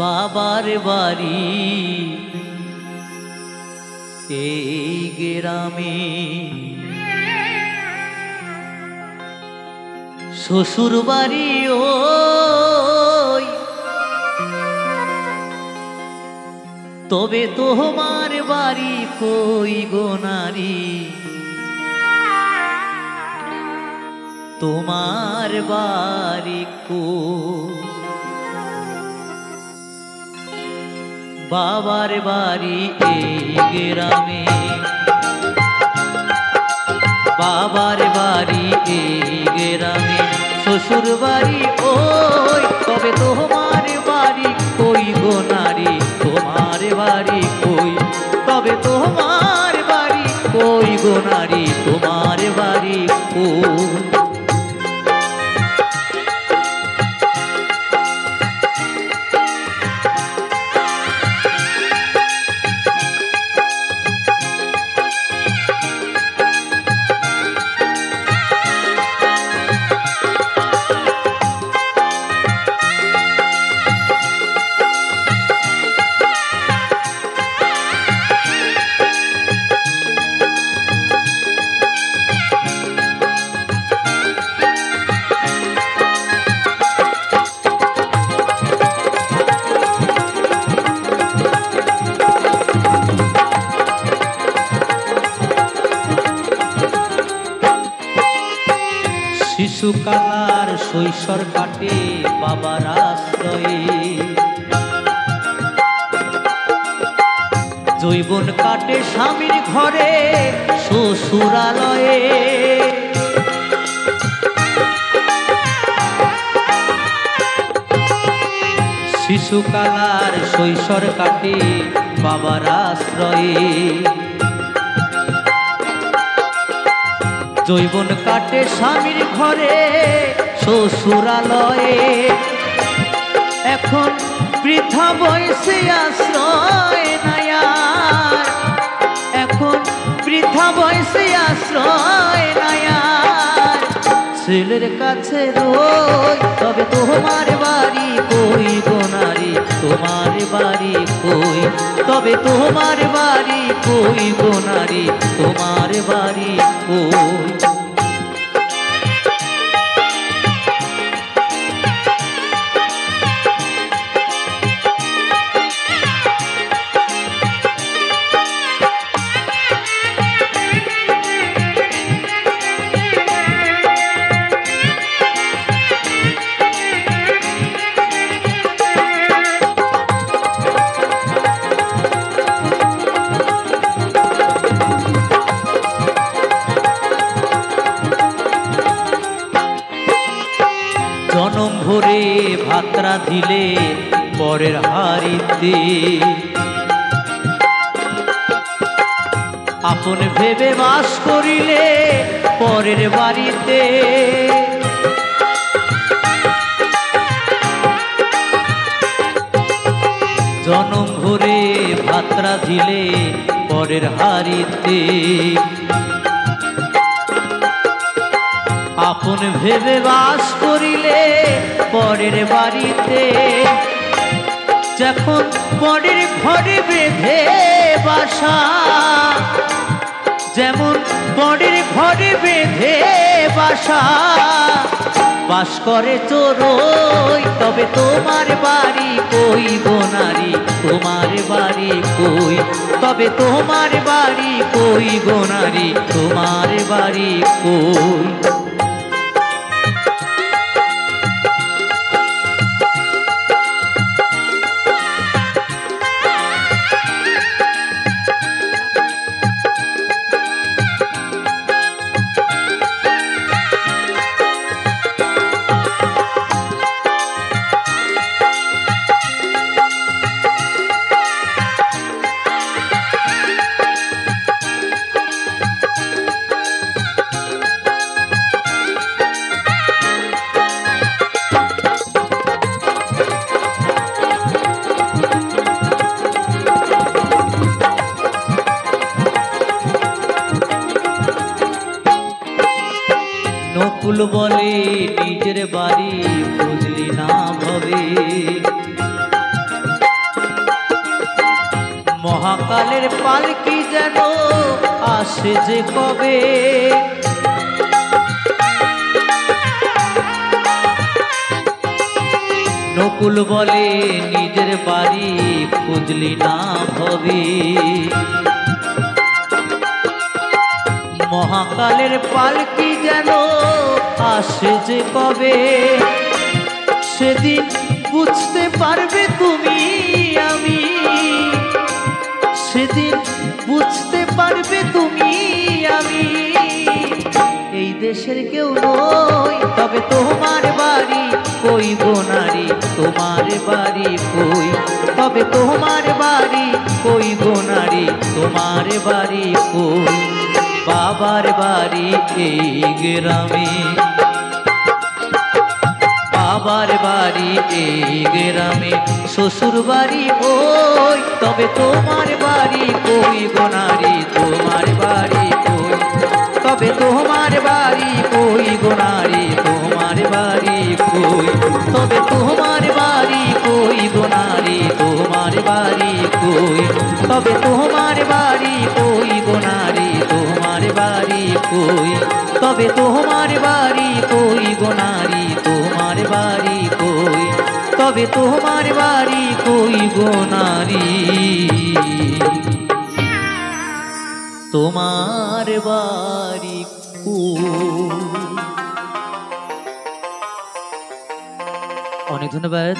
বাবার বাড়ি এই গ্রামে, শ্বশুর বাড়ি ওই, তবে তোমার বাড়ি কই গো নারী, তোমার বাড়ি কই? বাবার বাড়ি এই গ্রামে, বাবার বাড়ি এই গ্রামে, শ্বশুর বাড়ি ওই, তবে তোমার বাড়ি কই গো নারী, তোমার বাড়ি কই? তবে তোমার বাড়ি কই গো নারী, তোমার বাড়ি কই? শিশুকালার শৈশব কাটে বাবার আশ্রয়ে, যৌবন কাটে স্বামীর ঘরে শ্বশুরালয়ে, শিশুকালার শৈশব কাটে বাবার আশ্রয়ে, যৌবন কাটে স্বামীর ঘরে শ্বশুরালয়ে, এখন বৃদ্ধা বয়সে আশ্রয় নাই আর, এখন বৃদ্ধা বয়সে আশ্রয় নাই আর, ছেলের কাছে রই, তবে তোমার বাড়ি কই গো নারী, তোমার বাড়ি কই? তবে তোমার বাড়ি কই গো নারী, তোমার বাড়ি কই? জনম ভরে ভাতরা দিলে পরের হাড়িতে, আপন ভেবে বাস করিলে পরের বাড়িতে, জনম ভরে ভাতরা দিলে পরের হাড়িতে, আপন ভেবে বাস করিলে পরের বাড়িতে, যখন পরের ঘরে বেঁধে বাসা, যেমন পরের ঘরে বেঁধে বাসা, বাস করে চোরই, তবে তোমার বাড়ি কই গো নারী, তোমার বাড়ি কই? তবে তোমার বাড়ি কই গো নারী, তোমার বাড়ি কই? মহাকালের পালকি যেন আসে যে কবে, নকুল বলে নিজের বাড়ি খুঁজলি না ভবে। মহাকালের পালকি যেন আসে যে কবে, সেদিন বুঝতে পারবে তুমি আমি, সেদিন বুঝতে পারবে তুমি আমি এই দেশের কেউ নই। তবে তোমার বাড়ি কই গো নারী, তোমার বাড়ি কই, তবে তোমার বাড়ি কই গো নারী, তোমার বাড়ি কই। বাবার বাড়ি এই গ্রামে, বাবার বাড়ি এই গ্রামে, শ্বশুর বাড়ি ওই, তবে তোমার বাড়ি কই গো নারী, তোমার বাড়ি কই, তবে তোমার বাড়ি কই গো নারী, তোমার বাড়ি কই, তবে তোমার বাড়ি কই গো নারী, তোমার বাড়ি কই, তবে তোমার বাড়ি কই গো নারী, তোমার বাড়ি কই, তবে তোমার বাড়ি কই গো নারী, তোমার বাড়ি কই, তবে তোমার বাড়ি কই গো নারী, তোমার বাড়ি কই। অনেক ধন্যবাদ।